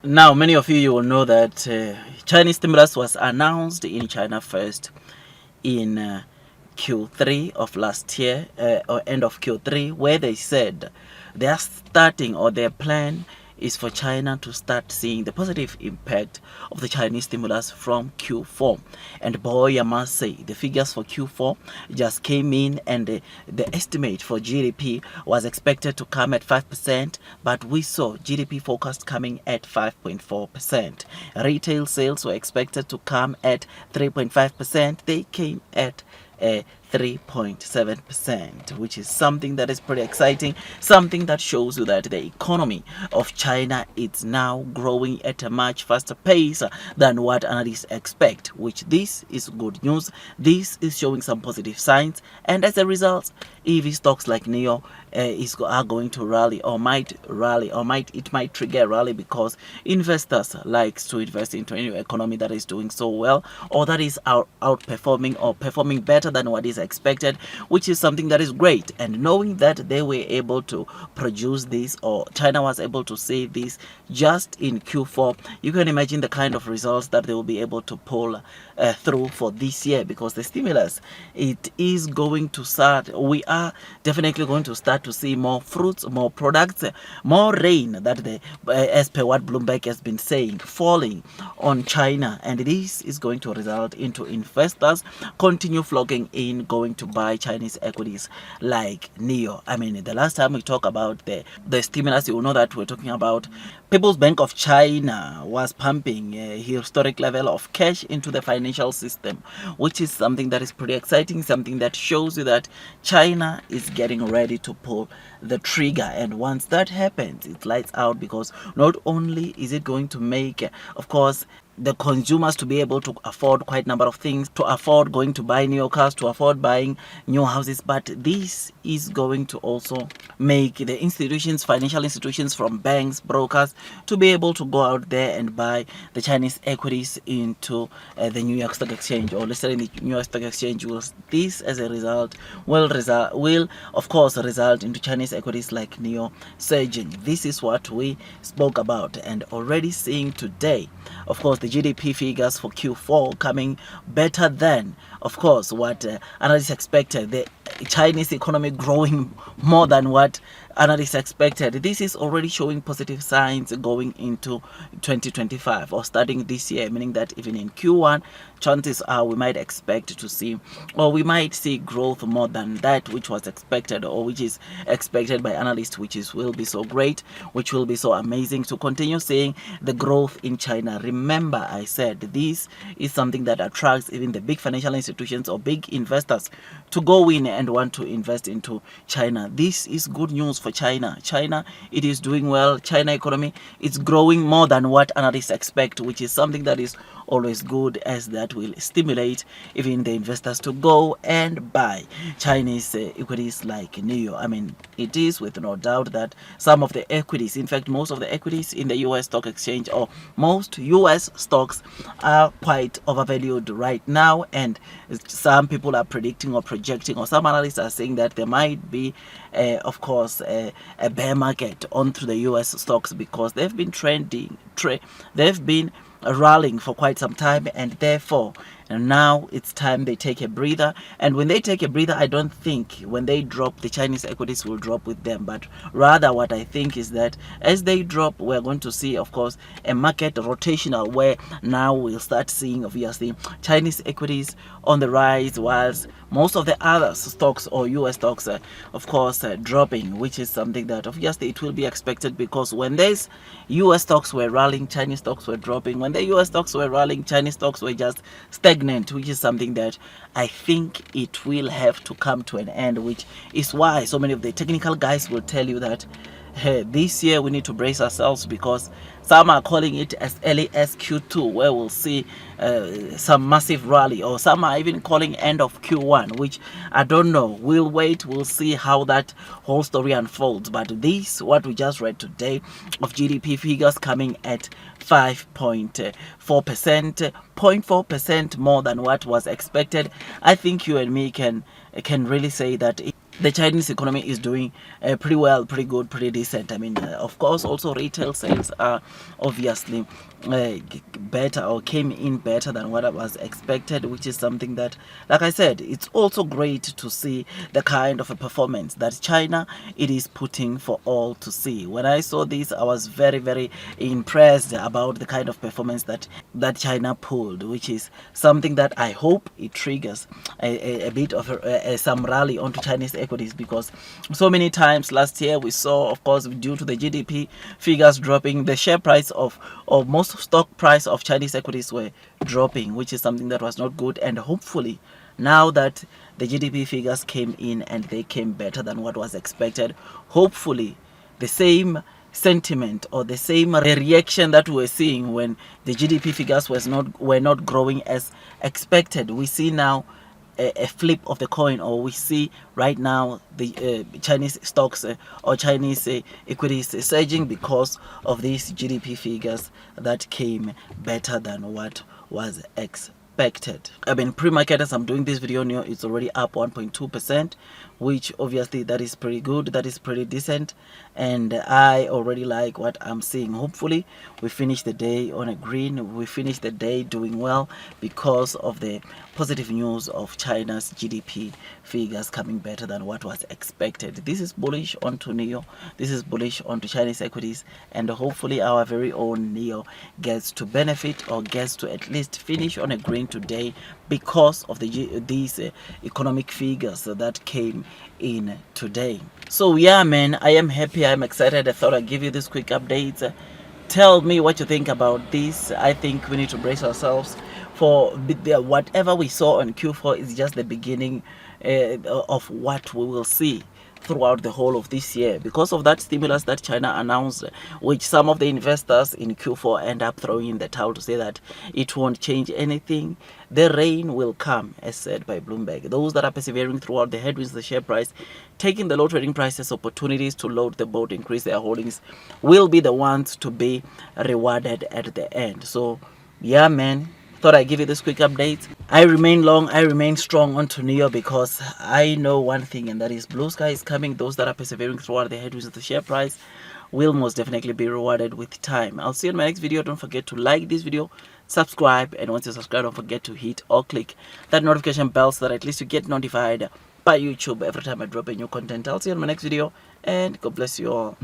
Now, many of you will know that Chinese stimulus was announced in China first in Q3 of last year, or end of Q3, where they said they are starting, or their plan is for China to start seeing the positive impact of the Chinese stimulus from Q4. And boy, I must say, the figures for Q4 just came in, and the estimate for GDP was expected to come at 5%, but we saw GDP forecast coming at 5.4%. Retail sales were expected to come at 3.5%. They came at 3.7%, which is something that is pretty exciting, something that shows you that the economy of China is now growing at a much faster pace than what analysts expect, which this is good news. This is showing some positive signs, and as a result, EV stocks like NIO are going to rally, or might rally, or it might trigger a rally, because investors likes to invest into any economy that is doing so well, or that is outperforming or performing better than what is expected, which is something that is great. And knowing that they were able to produce this, or China was able to say this just in Q4, you can imagine the kind of results that they will be able to pull through for this year, because the stimulus, it is going to start. We are definitely going to start to see more fruits, more products, more rain, that as per what Bloomberg has been saying, falling on China, and this is going to result into investors continue flocking in, going to buy Chinese equities like NIO. I mean, the last time we talked about the stimulus, you will know that we're talking about People's Bank of China was pumping a historic level of cash into the financial system, which is something that is pretty exciting, something that shows you that China is getting ready to pull the trigger. And once that happens, it lights out, because not only is it going to make, of course, the consumers to be able to afford quite a number of things, to afford going to buy new cars, to afford buying new houses, but this is going to also make the institutions, financial institutions, from banks, brokers, to be able to go out there and buy the Chinese equities into the New York Stock Exchange, or listed in the New York Stock Exchange. This, as a result, will of course result into Chinese equities like NIO surging. This is what we spoke about, and already seeing today, of course, the GDP figures for Q4 coming better than, of course, what analysts expected. The Chinese economy growing more than what analysts expected. This is already showing positive signs going into 2025, or starting this year, meaning that even in Q1, chances are we might expect to see, or we might see growth more than that which was expected, or which is expected by analysts, which will be so great, which will be so amazing, to continue seeing the growth in China. Remember, I said this is something that attracts even the big financial institutions or big investors to go in and want to invest into China. This is good news for China. China, it is doing well. China economy, it's growing more than what analysts expect, which is something that is always good, as that will stimulate even the investors to go and buy Chinese equities like NIO. I mean, it is with no doubt that some of the equities, in fact, most of the equities in the US Stock Exchange, or most US stocks, are quite overvalued right now, and some people are predicting or projecting, or some analysts are saying that there might be of course a bear market onto the US stocks, because they've been they've been rallying for quite some time, and therefore now it's time they take a breather. And when they take a breather, I don't think when they drop, the Chinese equities will drop with them, but rather what I think is that as they drop, we're going to see, of course, a market rotational, where now we'll start seeing, obviously, Chinese equities on the rise, whilst most of the other stocks, or US stocks, of course, dropping, which is something that obviously it will be expected, because when there's US stocks were rallying, Chinese stocks were dropping. When the US stocks were rallying, Chinese stocks were just stagnant, which is something that I think it will have to come to an end, which is why so many of the technical guys will tell you that this year we need to brace ourselves, because some are calling it as early as Q2, where we'll see some massive rally, or some are even calling end of Q1, which I don't know. We'll wait, we'll see how that whole story unfolds. But this, what we just read today, of GDP figures coming at 5.4%, 0.4% more than what was expected, I think you and me can really say that the Chinese economy is doing pretty well, pretty good, pretty decent. I mean, of course, also retail sales are obviously better, or came in better than what I was expected, which is something that, like I said, it's also great to see the kind of a performance that China it is putting for all to see. When I saw this, I was very, very impressed about the kind of performance that China pulled, which is something that I hope it triggers a bit of some rally onto Chinese equities, because so many times last year we saw, of course, due to the GDP figures dropping, the share price of most stock price of Chinese equities were dropping, which is something that was not good. And hopefully now that the GDP figures came in and they came better than what was expected, hopefully the same sentiment or the same reaction that we were seeing when the GDP figures were not growing as expected, we see now a flip of the coin, or we see right now the Chinese stocks or Chinese equities surging because of these GDP figures that came better than what was expected. I mean, pre-market, as I'm doing this video now, it's already up 1.2%, which obviously that is pretty good, that is pretty decent, and I already like what I'm seeing. Hopefully we finish the day on a green, we finish the day doing well because of the positive news of China's GDP figures coming better than what was expected. This is bullish onto NEO, this is bullish onto Chinese equities, and hopefully our very own NEO gets to benefit, or gets to at least finish on a green today because of these economic figures that came in today. So yeah, man, I am happy, I'm excited. I thought I'd give you this quick update. Tell me what you think about this. I think we need to brace ourselves for whatever we saw on Q4 is just the beginning of what we will see throughout the whole of this year, because of that stimulus that China announced, which some of the investors in Q4 end up throwing in the towel to say that it won't change anything. The rain will come, as said by Bloomberg. Those that are persevering throughout the headwinds of the share price, taking the low trading prices opportunities to load the boat, increase their holdings, will be the ones to be rewarded at the end. So yeah, man, thought I'd give you this quick update. I remain long, I remain strong onto NEO, because I know one thing, and that is blue sky is coming. Those that are persevering throughout the headwinds of the share price will most definitely be rewarded with time. I'll see you in my next video. Don't forget to like this video, subscribe, and once you subscribe, don't forget to hit or click that notification bell so that at least you get notified by YouTube every time I drop a new content. I'll see you in my next video, and God bless you all.